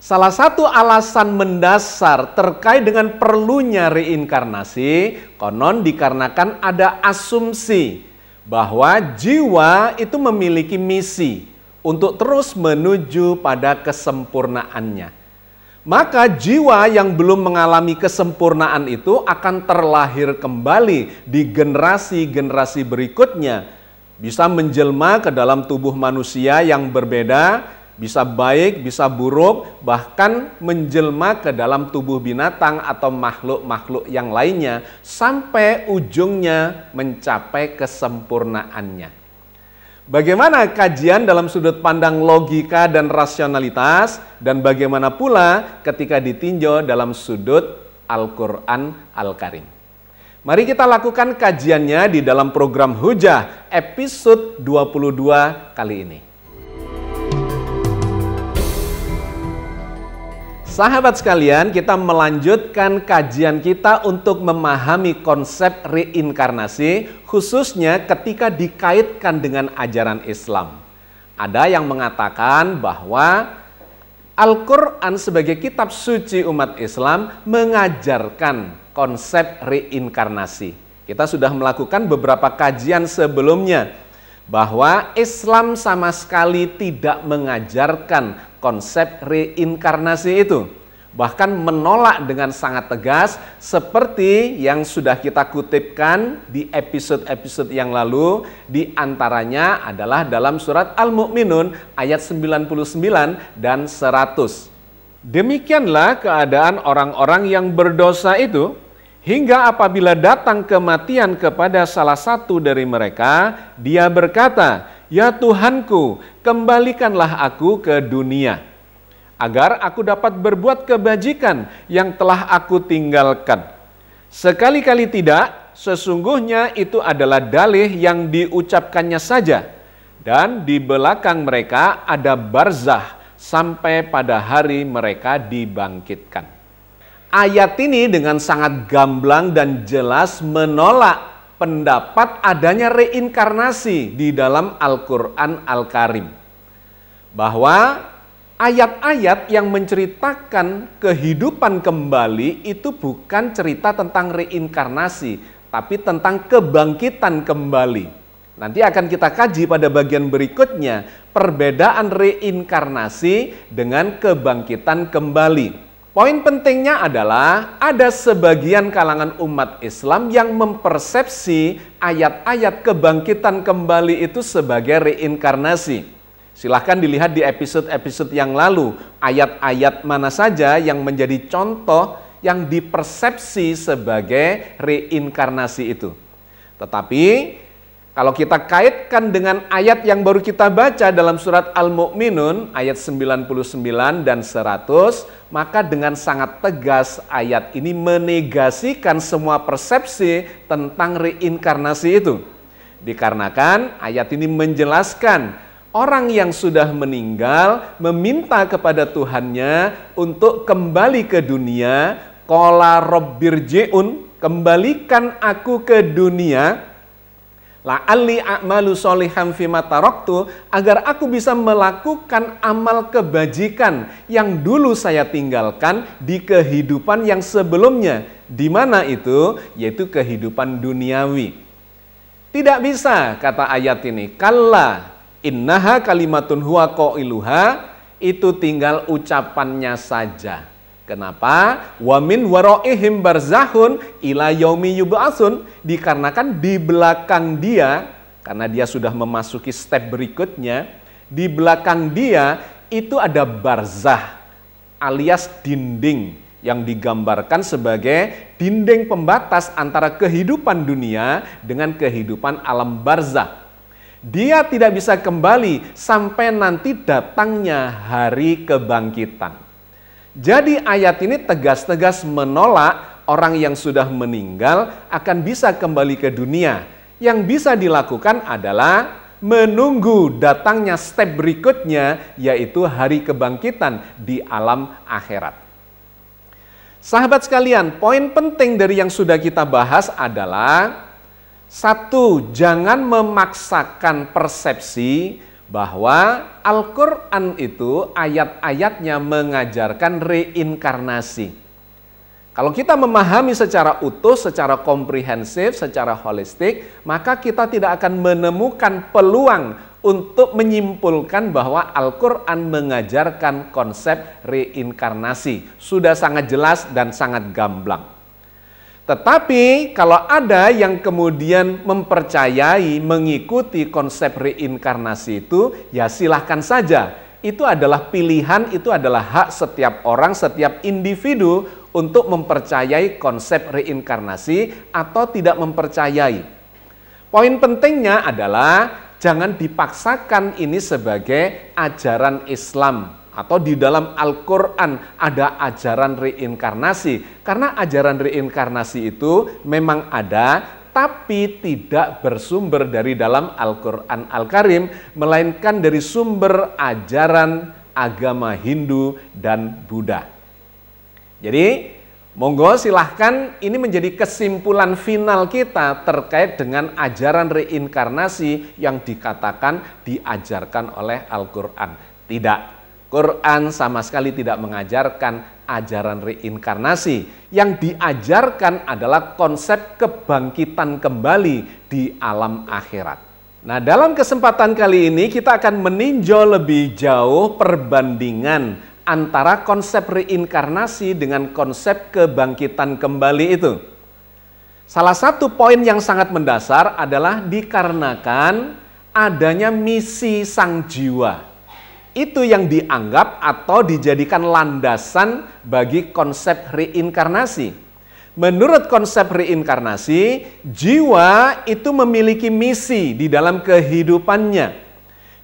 Salah satu alasan mendasar terkait dengan perlunya reinkarnasi, konon dikarenakan ada asumsi bahwa jiwa itu memiliki misi untuk terus menuju pada kesempurnaannya. Maka jiwa yang belum mengalami kesempurnaan itu akan terlahir kembali di generasi-generasi berikutnya. Bisa menjelma ke dalam tubuh manusia yang berbeda, bisa baik, bisa buruk, bahkan menjelma ke dalam tubuh binatang atau makhluk-makhluk yang lainnya sampai ujungnya mencapai kesempurnaannya. Bagaimana kajian dalam sudut pandang logika dan rasionalitas, dan bagaimana pula ketika ditinjau dalam sudut Al-Quran Al-Karim. Mari kita lakukan kajiannya di dalam program Hujah episode 22 kali ini. Sahabat sekalian, kita melanjutkan kajian kita untuk memahami konsep reinkarnasi, khususnya ketika dikaitkan dengan ajaran Islam. Ada yang mengatakan bahwa Al-Quran sebagai kitab suci umat Islam mengajarkan konsep reinkarnasi. Kita sudah melakukan beberapa kajian sebelumnya bahwa Islam sama sekali tidak mengajarkan konsep reinkarnasi itu. Bahkan menolak dengan sangat tegas seperti yang sudah kita kutipkan di episode-episode yang lalu. Di antaranya adalah dalam surat Al-Mu'minun ayat 99 dan 100. Demikianlah keadaan orang-orang yang berdosa itu, hingga apabila datang kematian kepada salah satu dari mereka, dia berkata, "Ya Tuhanku, kembalikanlah aku ke dunia, agar aku dapat berbuat kebajikan yang telah aku tinggalkan." Sekali-kali tidak, sesungguhnya itu adalah dalih yang diucapkannya saja, dan di belakang mereka ada barzah sampai pada hari mereka dibangkitkan. Ayat ini dengan sangat gamblang dan jelas menolak pendapat adanya reinkarnasi di dalam Al-Quran Al-Karim. Bahwa ayat-ayat yang menceritakan kehidupan kembali itu bukan cerita tentang reinkarnasi, tapi tentang kebangkitan kembali. Nanti akan kita kaji pada bagian berikutnya, perbedaan reinkarnasi dengan kebangkitan kembali. Poin pentingnya adalah ada sebagian kalangan umat Islam yang mempersepsi ayat-ayat kebangkitan kembali itu sebagai reinkarnasi. Silahkan dilihat di episode-episode yang lalu, ayat-ayat mana saja yang menjadi contoh yang dipersepsi sebagai reinkarnasi itu. Tetapi kalau kita kaitkan dengan ayat yang baru kita baca dalam surat Al-Mu'minun ayat 99 dan 100, maka dengan sangat tegas ayat ini menegasikan semua persepsi tentang reinkarnasi itu. Dikarenakan ayat ini menjelaskan orang yang sudah meninggal meminta kepada Tuhannya untuk kembali ke dunia, qala rabbirji'un, kembalikan aku ke dunia, la'alli a'malu sholihan fima taraktu, agar aku bisa melakukan amal kebajikan yang dulu saya tinggalkan di kehidupan yang sebelumnya. Di mana itu? Yaitu kehidupan duniawi. Tidak bisa, kata ayat ini. Kalla innaha kalimatun huwa qailuha, itu tinggal ucapannya saja. Kenapa? Wa min waraihim barzahun ila yaumi yub'atsun, dikarenakan di belakang dia, karena dia sudah memasuki step berikutnya, di belakang dia itu ada barzah alias dinding yang digambarkan sebagai dinding pembatas antara kehidupan dunia dengan kehidupan alam barzah. Dia tidak bisa kembali sampai nanti datangnya hari kebangkitan. Jadi ayat ini tegas-tegas menolak orang yang sudah meninggal akan bisa kembali ke dunia. Yang bisa dilakukan adalah menunggu datangnya step berikutnya, yaitu hari kebangkitan di alam akhirat. Sahabat sekalian, poin penting dari yang sudah kita bahas adalah: satu, jangan memaksakan persepsi bahwa Al-Quran itu ayat-ayatnya mengajarkan reinkarnasi. Kalau kita memahami secara utuh, secara komprehensif, secara holistik, maka kita tidak akan menemukan peluang untuk menyimpulkan bahwa Al-Quran mengajarkan konsep reinkarnasi. Sudah sangat jelas dan sangat gamblang. Tetapi kalau ada yang kemudian mempercayai, mengikuti konsep reinkarnasi itu, ya silahkan saja. Itu adalah pilihan, itu adalah hak setiap orang, setiap individu untuk mempercayai konsep reinkarnasi atau tidak mempercayai. Poin pentingnya adalah jangan dipaksakan ini sebagai ajaran Islam atau di dalam Al-Quran ada ajaran reinkarnasi. Karena ajaran reinkarnasi itu memang ada, tapi tidak bersumber dari dalam Al-Quran Al-Karim, melainkan dari sumber ajaran agama Hindu dan Buddha. Jadi, monggo silahkan, ini menjadi kesimpulan final kita terkait dengan ajaran reinkarnasi yang dikatakan diajarkan oleh Al-Quran. Tidak, Quran sama sekali tidak mengajarkan ajaran reinkarnasi. Yang diajarkan adalah konsep kebangkitan kembali di alam akhirat. Nah, dalam kesempatan kali ini kita akan meninjau lebih jauh perbandingan antara konsep reinkarnasi dengan konsep kebangkitan kembali itu. Salah satu poin yang sangat mendasar adalah dikarenakan adanya misi sang jiwa. Itu yang dianggap atau dijadikan landasan bagi konsep reinkarnasi. Menurut konsep reinkarnasi, jiwa itu memiliki misi di dalam kehidupannya.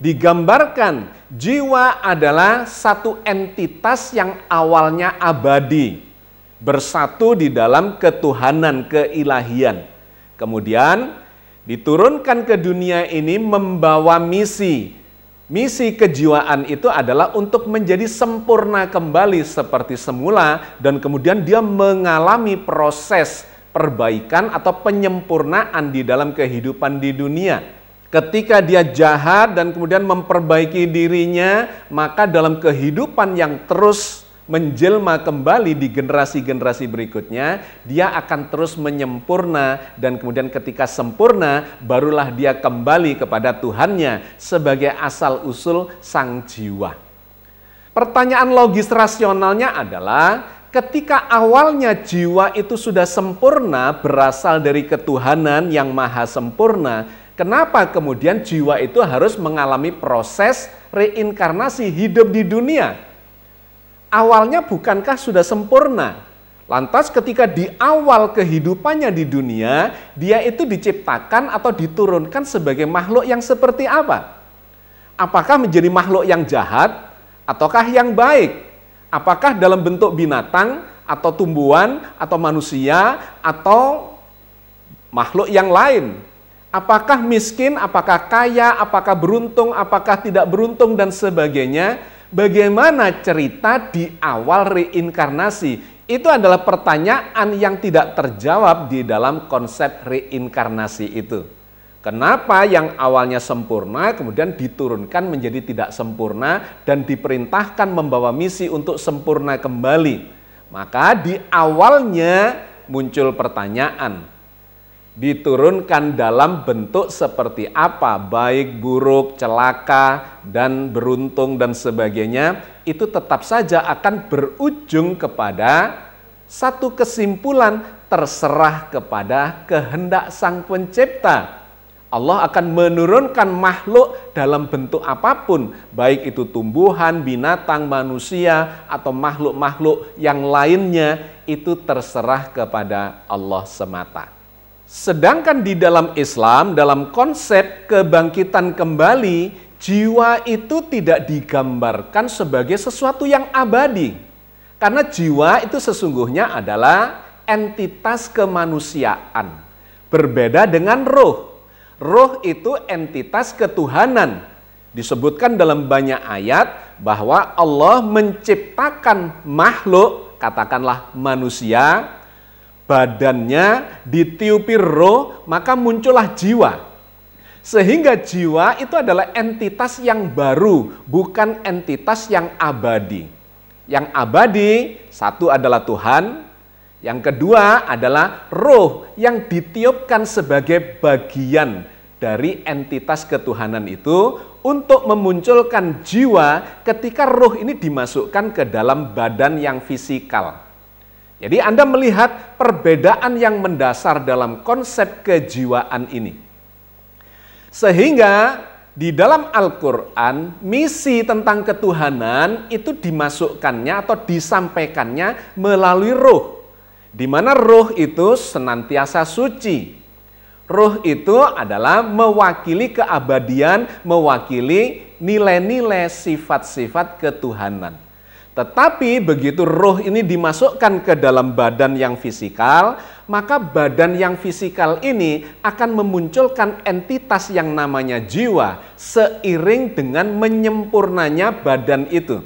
Digambarkan jiwa adalah satu entitas yang awalnya abadi, bersatu di dalam ketuhanan, keilahian. Kemudian diturunkan ke dunia ini membawa misi. Misi kejiwaan itu adalah untuk menjadi sempurna kembali seperti semula, dan kemudian dia mengalami proses perbaikan atau penyempurnaan di dalam kehidupan di dunia. Ketika dia jahat dan kemudian memperbaiki dirinya, maka dalam kehidupan yang terus menjelma kembali di generasi-generasi berikutnya, dia akan terus menyempurna, dan kemudian ketika sempurna, barulah dia kembali kepada Tuhannya sebagai asal-usul sang jiwa. Pertanyaan logis rasionalnya adalah, ketika awalnya jiwa itu sudah sempurna, berasal dari ketuhanan yang maha sempurna, kenapa kemudian jiwa itu harus mengalami proses reinkarnasi hidup di dunia? Awalnya bukankah sudah sempurna? Lantas ketika di awal kehidupannya di dunia, dia itu diciptakan atau diturunkan sebagai makhluk yang seperti apa? Apakah menjadi makhluk yang jahat ataukah yang baik? Apakah dalam bentuk binatang atau tumbuhan atau manusia atau makhluk yang lain? Apakah miskin, apakah kaya, apakah beruntung, apakah tidak beruntung, dan sebagainya. Bagaimana cerita di awal reinkarnasi? Itu adalah pertanyaan yang tidak terjawab di dalam konsep reinkarnasi itu. Kenapa yang awalnya sempurna kemudian diturunkan menjadi tidak sempurna dan diperintahkan membawa misi untuk sempurna kembali? Maka di awalnya muncul pertanyaan. Diturunkan dalam bentuk seperti apa, baik, buruk, celaka, dan beruntung, dan sebagainya, itu tetap saja akan berujung kepada satu kesimpulan, terserah kepada kehendak sang pencipta. Allah akan menurunkan makhluk dalam bentuk apapun, baik itu tumbuhan, binatang, manusia, atau makhluk-makhluk yang lainnya, itu terserah kepada Allah semata. Sedangkan di dalam Islam, dalam konsep kebangkitan kembali, jiwa itu tidak digambarkan sebagai sesuatu yang abadi. Karena jiwa itu sesungguhnya adalah entitas kemanusiaan. Berbeda dengan roh. Roh itu entitas ketuhanan. Disebutkan dalam banyak ayat bahwa Allah menciptakan makhluk, katakanlah manusia, badannya ditiupi roh, maka muncullah jiwa. Sehingga jiwa itu adalah entitas yang baru, bukan entitas yang abadi. Yang abadi, satu adalah Tuhan, yang kedua adalah roh yang ditiupkan sebagai bagian dari entitas ketuhanan itu untuk memunculkan jiwa ketika roh ini dimasukkan ke dalam badan yang fisikal. Jadi Anda melihat perbedaan yang mendasar dalam konsep kejiwaan ini. Sehingga di dalam Al-Quran, misi tentang ketuhanan itu dimasukkannya atau disampaikannya melalui roh. Di mana roh itu senantiasa suci. Roh itu adalah mewakili keabadian, mewakili nilai-nilai sifat-sifat ketuhanan. Tetapi begitu roh ini dimasukkan ke dalam badan yang fisikal, maka badan yang fisikal ini akan memunculkan entitas yang namanya jiwa seiring dengan menyempurnanya badan itu.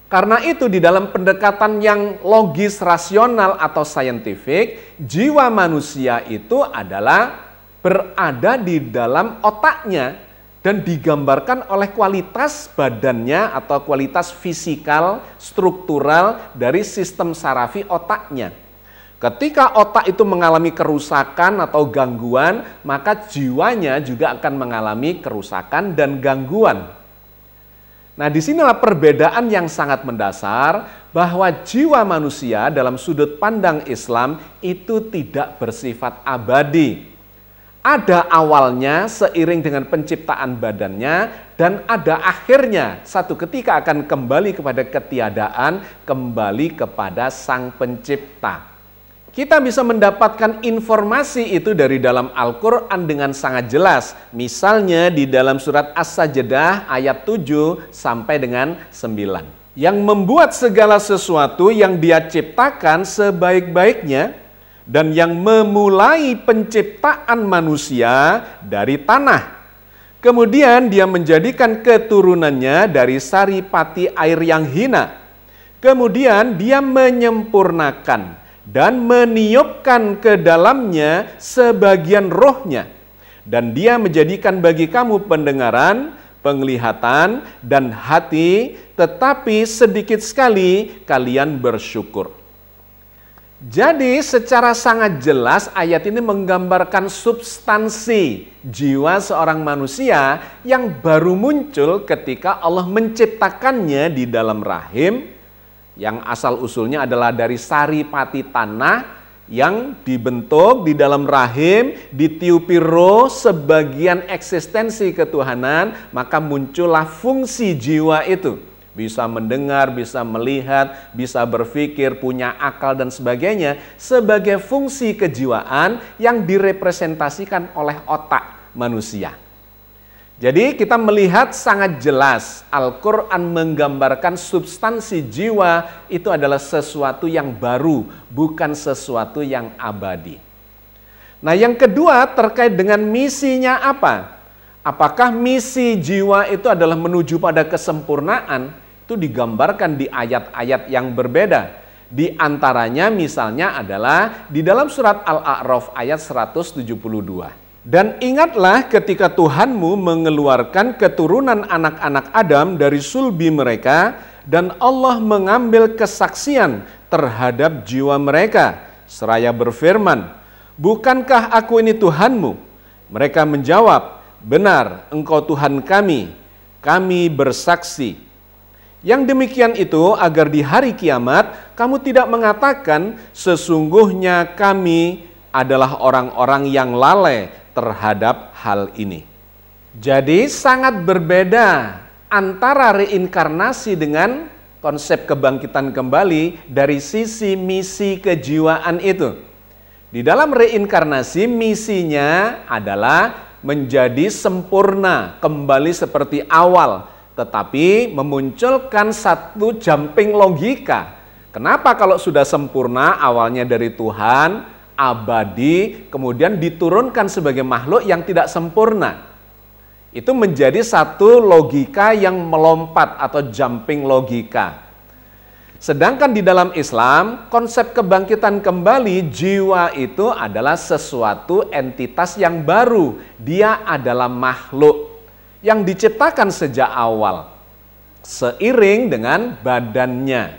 Karena itu di dalam pendekatan yang logis, rasional atau saintifik, jiwa manusia itu adalah berada di dalam otaknya dan digambarkan oleh kualitas badannya atau kualitas fisikal, struktural dari sistem sarafi otaknya. Ketika otak itu mengalami kerusakan atau gangguan, maka jiwanya juga akan mengalami kerusakan dan gangguan. Nah, disinilah perbedaan yang sangat mendasar bahwa jiwa manusia dalam sudut pandang Islam itu tidak bersifat abadi. Ada awalnya seiring dengan penciptaan badannya dan ada akhirnya satu ketika akan kembali kepada ketiadaan, kembali kepada Sang Pencipta. Kita bisa mendapatkan informasi itu dari dalam Al-Quran dengan sangat jelas. Misalnya di dalam surat As-Sajdah ayat 7 sampai dengan 9. Yang membuat segala sesuatu yang Dia ciptakan sebaik-baiknya dan yang memulai penciptaan manusia dari tanah. Kemudian Dia menjadikan keturunannya dari saripati air yang hina. Kemudian Dia menyempurnakan dan meniupkan ke dalamnya sebagian rohnya. Dan Dia menjadikan bagi kamu pendengaran, penglihatan, dan hati, tetapi sedikit sekali kalian bersyukur. Jadi secara sangat jelas ayat ini menggambarkan substansi jiwa seorang manusia yang baru muncul ketika Allah menciptakannya di dalam rahim, yang asal usulnya adalah dari saripati tanah yang dibentuk di dalam rahim, ditiupi roh sebagian eksistensi ketuhanan, maka muncullah fungsi jiwa itu. Bisa mendengar, bisa melihat, bisa berpikir, punya akal dan sebagainya sebagai fungsi kejiwaan yang direpresentasikan oleh otak manusia. Jadi kita melihat sangat jelas Al-Quran menggambarkan substansi jiwa itu adalah sesuatu yang baru, bukan sesuatu yang abadi. Nah, yang kedua terkait dengan misinya apa? Apakah misi jiwa itu adalah menuju pada kesempurnaan? Itu digambarkan di ayat-ayat yang berbeda. Di antaranya misalnya adalah di dalam surat Al-A'raf ayat 172. Dan ingatlah ketika Tuhanmu mengeluarkan keturunan anak-anak Adam dari sulbi mereka dan Allah mengambil kesaksian terhadap jiwa mereka seraya berfirman, "Bukankah aku ini Tuhanmu?" Mereka menjawab, "Benar, Engkau Tuhan kami, kami bersaksi." Yang demikian itu agar di hari kiamat kamu tidak mengatakan sesungguhnya kami adalah orang-orang yang lalai terhadap hal ini. Jadi sangat berbeda antara reinkarnasi dengan konsep kebangkitan kembali dari sisi misi kejiwaan itu. Di dalam reinkarnasi misinya adalah menjadi sempurna, kembali seperti awal, tetapi memunculkan satu jumping logika. Kenapa kalau sudah sempurna awalnya dari Tuhan, abadi, kemudian diturunkan sebagai makhluk yang tidak sempurna? Itu menjadi satu logika yang melompat atau jumping logika. Sedangkan di dalam Islam, konsep kebangkitan kembali, jiwa itu adalah sesuatu entitas yang baru. Dia adalah makhluk yang diciptakan sejak awal, seiring dengan badannya.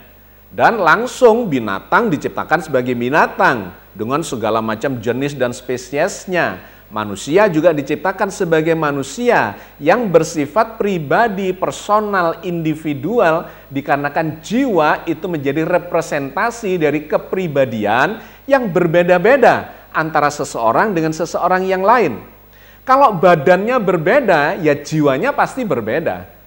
Dan langsung binatang diciptakan sebagai binatang, dengan segala macam jenis dan spesiesnya. Manusia juga diciptakan sebagai manusia yang bersifat pribadi, personal, individual, dikarenakan jiwa itu menjadi representasi dari kepribadian yang berbeda-beda antara seseorang dengan seseorang yang lain. Kalau badannya berbeda, ya jiwanya pasti berbeda.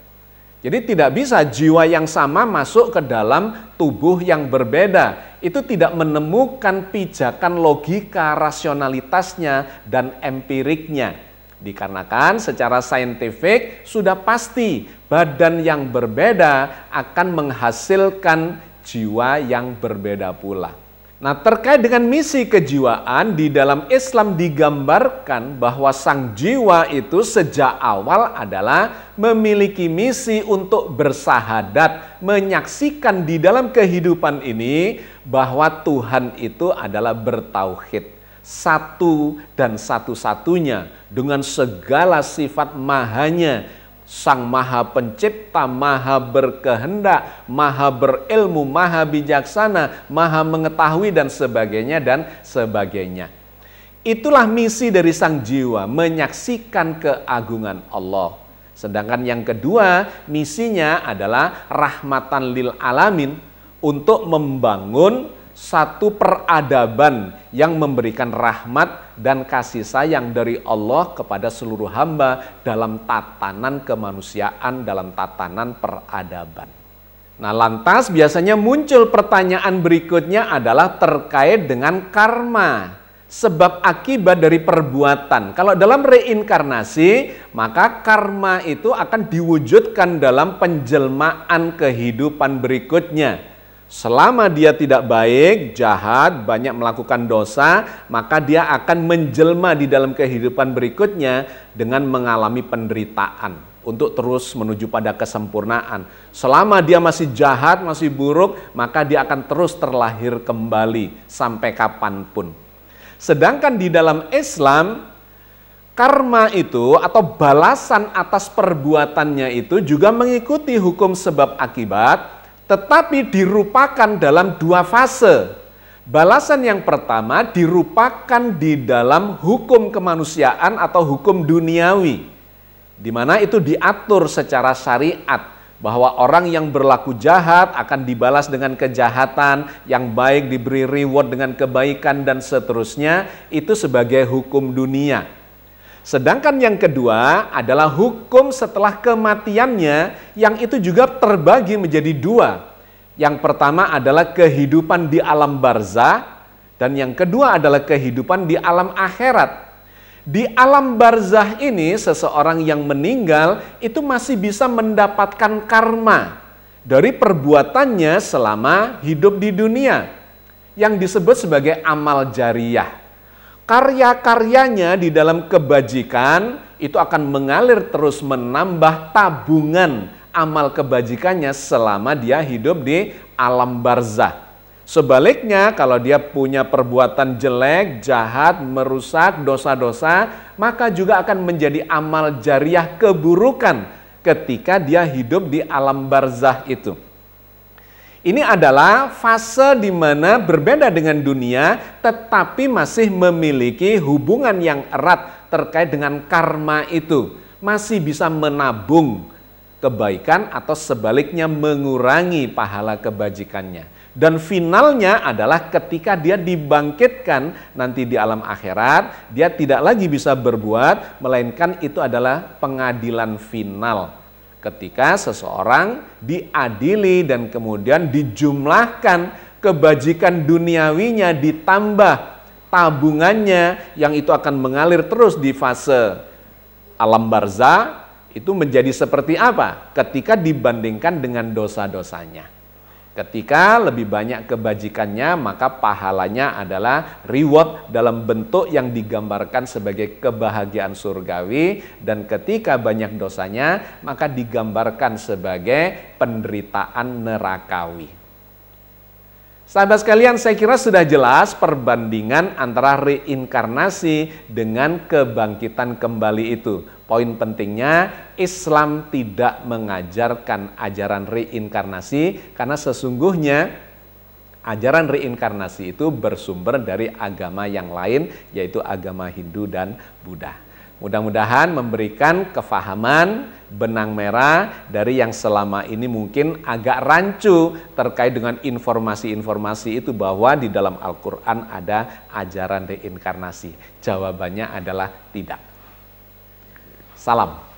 Jadi tidak bisa jiwa yang sama masuk ke dalam tubuh yang berbeda. Itu tidak menemukan pijakan logika, rasionalitasnya, dan empiriknya. Dikarenakan secara saintifik sudah pasti badan yang berbeda akan menghasilkan jiwa yang berbeda pula. Nah, terkait dengan misi kejiwaan, di dalam Islam digambarkan bahwa sang jiwa itu sejak awal adalah memiliki misi untuk bersahadat, menyaksikan di dalam kehidupan ini bahwa Tuhan itu adalah bertauhid, satu dan satu-satunya dengan segala sifat mahanya. Sang Maha Pencipta, Maha Berkehendak, Maha Berilmu, Maha Bijaksana, Maha Mengetahui, dan sebagainya. Itulah misi dari sang jiwa, menyaksikan keagungan Allah. Sedangkan yang kedua, misinya adalah rahmatan lil alamin, untuk membangun satu peradaban yang memberikan rahmat dan kasih sayang dari Allah kepada seluruh hamba dalam tatanan kemanusiaan, dalam tatanan peradaban. Nah, lantas biasanya muncul pertanyaan berikutnya adalah terkait dengan karma, sebab akibat dari perbuatan. Kalau dalam reinkarnasi, maka karma itu akan diwujudkan dalam penjelmaan kehidupan berikutnya. Selama dia tidak baik, jahat, banyak melakukan dosa, maka dia akan menjelma di dalam kehidupan berikutnya dengan mengalami penderitaan untuk terus menuju pada kesempurnaan. Selama dia masih jahat, masih buruk, maka dia akan terus terlahir kembali sampai kapanpun. Sedangkan di dalam Islam, karma itu atau balasan atas perbuatannya itu juga mengikuti hukum sebab akibat, tetapi dirupakan dalam dua fase. Balasan yang pertama dirupakan di dalam hukum kemanusiaan atau hukum duniawi, di mana itu diatur secara syariat bahwa orang yang berlaku jahat akan dibalas dengan kejahatan, yang baik diberi reward dengan kebaikan, dan seterusnya. Itu sebagai hukum dunia. Sedangkan yang kedua adalah hukum setelah kematiannya, yang itu juga terbagi menjadi dua. Yang pertama adalah kehidupan di alam barzah, dan yang kedua adalah kehidupan di alam akhirat. Di alam barzah ini, seseorang yang meninggal itu masih bisa mendapatkan karma dari perbuatannya selama hidup di dunia, yang disebut sebagai amal jariyah. Karya-karyanya di dalam kebajikan itu akan mengalir terus, menambah tabungan amal kebajikannya selama dia hidup di alam barzah. Sebaliknya, kalau dia punya perbuatan jelek, jahat, merusak, dosa-dosa, maka juga akan menjadi amal jariyah keburukan ketika dia hidup di alam barzah itu. Ini adalah fase di mana berbeda dengan dunia, tetapi masih memiliki hubungan yang erat terkait dengan karma itu. Masih bisa menabung kebaikan atau sebaliknya mengurangi pahala kebajikannya. Dan finalnya adalah ketika dia dibangkitkan nanti di alam akhirat, dia tidak lagi bisa berbuat, melainkan itu adalah pengadilan final. Ketika seseorang diadili dan kemudian dijumlahkan kebajikan duniawinya ditambah tabungannya yang itu akan mengalir terus di fase alam barzah, itu menjadi seperti apa? Ketika dibandingkan dengan dosa-dosanya. Ketika lebih banyak kebajikannya, maka pahalanya adalah reward dalam bentuk yang digambarkan sebagai kebahagiaan surgawi, dan ketika banyak dosanya, maka digambarkan sebagai penderitaan nerakawi. Sahabat sekalian, saya kira sudah jelas perbandingan antara reinkarnasi dengan kebangkitan kembali itu. Poin pentingnya, Islam tidak mengajarkan ajaran reinkarnasi karena sesungguhnya ajaran reinkarnasi itu bersumber dari agama yang lain, yaitu agama Hindu dan Buddha. Mudah-mudahan memberikan kefahaman benang merah dari yang selama ini mungkin agak rancu terkait dengan informasi-informasi itu, bahwa di dalam Al-Quran ada ajaran reinkarnasi. Jawabannya adalah tidak. Salam.